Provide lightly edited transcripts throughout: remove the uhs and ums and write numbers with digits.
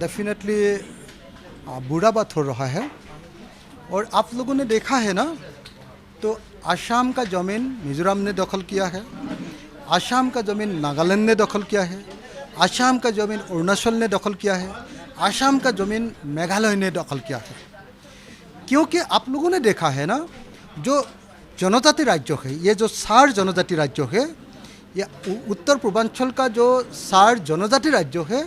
Definitely बुरा बात हो रहा है। और आप लोगों ने देखा है ना, तो आसाम का ज़मीन मिज़ोरम ने दखल किया है, आसाम का ज़मीन नागालैंड ने दखल किया है, आसाम का ज़मीन अरुणाचल ने दखल किया है, आसाम का ज़मीन मेघालय ने दखल किया है। क्योंकि आप लोगों ने देखा है ना, जो जनजाति राज्य है, ये जो 4 जनजाति राज्य है, ये उत्तर पूर्वांचल का जो 4 जनजाति राज्य है,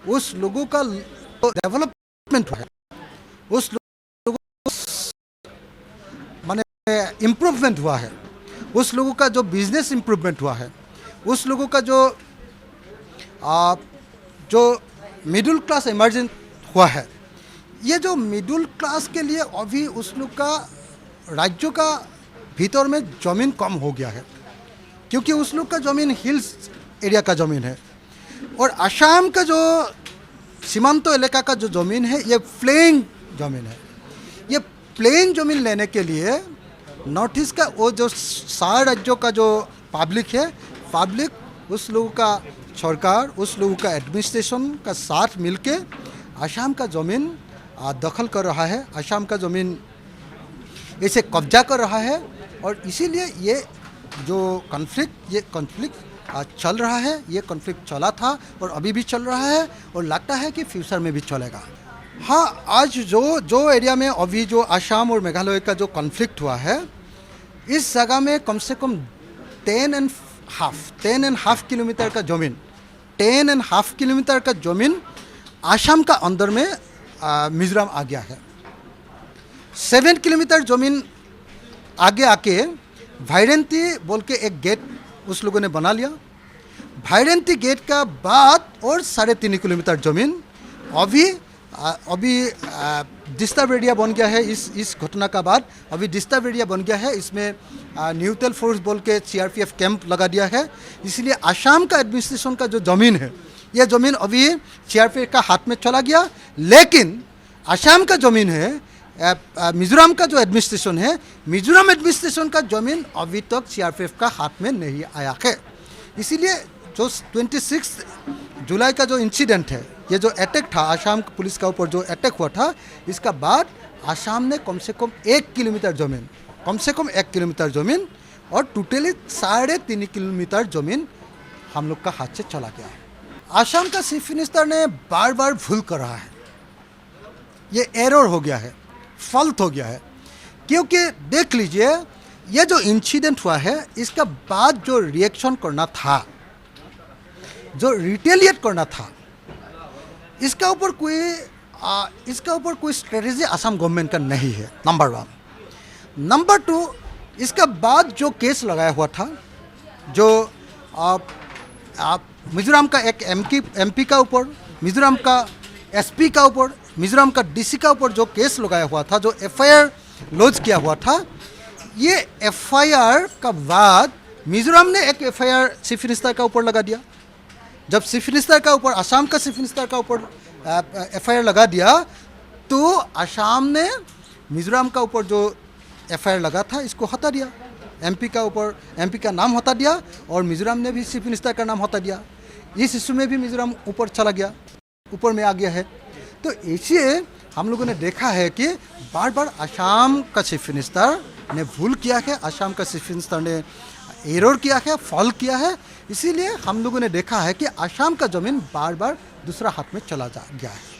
उस लोगों का डेवलपमेंट हुआ है, उस लोगों माने इम्प्रूवमेंट हुआ है, उस लोगों का जो बिजनेस इम्प्रूवमेंट हुआ है, उस लोगों का जो मिडिल क्लास इमर्जेंट हुआ है। ये जो मिडिल क्लास के लिए अभी उस लोग का राज्यों का भीतर में ज़मीन कम हो गया है, क्योंकि उस लोग का ज़मीन हिल्स एरिया का ज़मीन है। और आसाम का जो सीमांत इलाका का जो ज़मीन है, ये प्लेन ज़मीन है। ये प्लेन ज़मीन लेने के लिए नॉर्थ ईस्ट का वो जो 4 राज्यों का जो पब्लिक है, पब्लिक उस लोगों का सरकार, उस लोगों का एडमिनिस्ट्रेशन का साथ मिलके आसाम का ज़मीन दखल कर रहा है, आसाम का ज़मीन इसे कब्जा कर रहा है। और इसीलिए ये जो कॉन्फ्लिक्ट चल रहा है, ये कॉन्फ्लिक्ट चला था और अभी भी चल रहा है और लगता है कि फ्यूचर में भी चलेगा। हाँ, आज जो एरिया में अभी जो आसाम और मेघालय का जो कॉन्फ्लिक्ट हुआ है, इस जगह में कम से कम 10.5 किलोमीटर का ज़मीन, 10.5 किलोमीटर का ज़मीन आसाम का अंदर में मिज़ोरम आ गया है। 7 किलोमीटर ज़मीन आगे आके भाईरेंती बोल के एक गेट उस लोगों ने बना लिया। भाईरेंती गेट का बाद और 3.5 किलोमीटर ज़मीन अभी डिस्टर्ब एरिया बन गया है। इस घटना का बाद अभी डिस्टर्ब एरिया बन गया है। इसमें न्यूट्रल फोर्स बोल के CRPF कैंप लगा दिया है। इसलिए आसाम का एडमिनिस्ट्रेशन का जो ज़मीन है, यह ज़मीन अभी CRPF का हाथ में चला गया। लेकिन आसाम का ज़मीन है, मिज़ोरम का जो एडमिनिस्ट्रेशन है, मिज़ोरम एडमिनिस्ट्रेशन का ज़मीन अभी तक CRPF का हाथ में नहीं आया है। इसीलिए जो 26 जुलाई का जो इंसिडेंट है, ये जो अटैक था, आसाम पुलिस का ऊपर जो अटैक हुआ था, इसका बाद आसाम ने कम से कम 1 किलोमीटर ज़मीन, कम से कम 1 किलोमीटर ज़मीन और टोटली 3.5 किलोमीटर ज़मीन हम लोग का हाथ से चला गया। आसाम का चीफ मिनिस्टर ने बार बार भूल कर रहा है, ये एरर हो गया है, फॉल्ट हो गया है। क्योंकि देख लीजिए, ये जो इंसिडेंट हुआ है, इसका बाद जो रिएक्शन करना था, जो रिटेलिएट करना था, इसका ऊपर कोई स्ट्रेटेजी आसाम गवर्नमेंट का नहीं है, नंबर 1। नंबर 2, इसका बाद जो केस लगाया हुआ था, जो मिज़ोरम का एक MP का ऊपर, मिज़ोरम का SP का ऊपर, मिज़ोरम का DC का ऊपर जो केस लगाया हुआ था, जो FIR लॉन्च किया हुआ था, ये FIR का बाद मिज़ोरम ने एक FIR चीफ मिनिस्टर का ऊपर लगा दिया। जब चीफ मिनिस्टर का ऊपर, आसाम का चीफ मिनिस्टर का ऊपर FIR लगा दिया, तो आसाम ने मिज़ोरम का ऊपर जो FIR लगा था, इसको हटा दिया। MP का ऊपर MP का नाम हटा दिया और मिज़ोरम ने भी चीफ मिनिस्टर का नाम हटा दिया। इस इशू में भी मिज़ोरम ऊपर चला गया, ऊपर में आ गया है। तो इसलिए हम लोगों ने देखा है कि बार बार आसाम का चीफ मिनिस्टर ने भूल किया है, आसाम का चीफ मिनिस्टर ने एरर किया है, फॉल किया है। इसीलिए हम लोगों ने देखा है कि आसाम का ज़मीन बार बार दूसरा हाथ में चला गया है।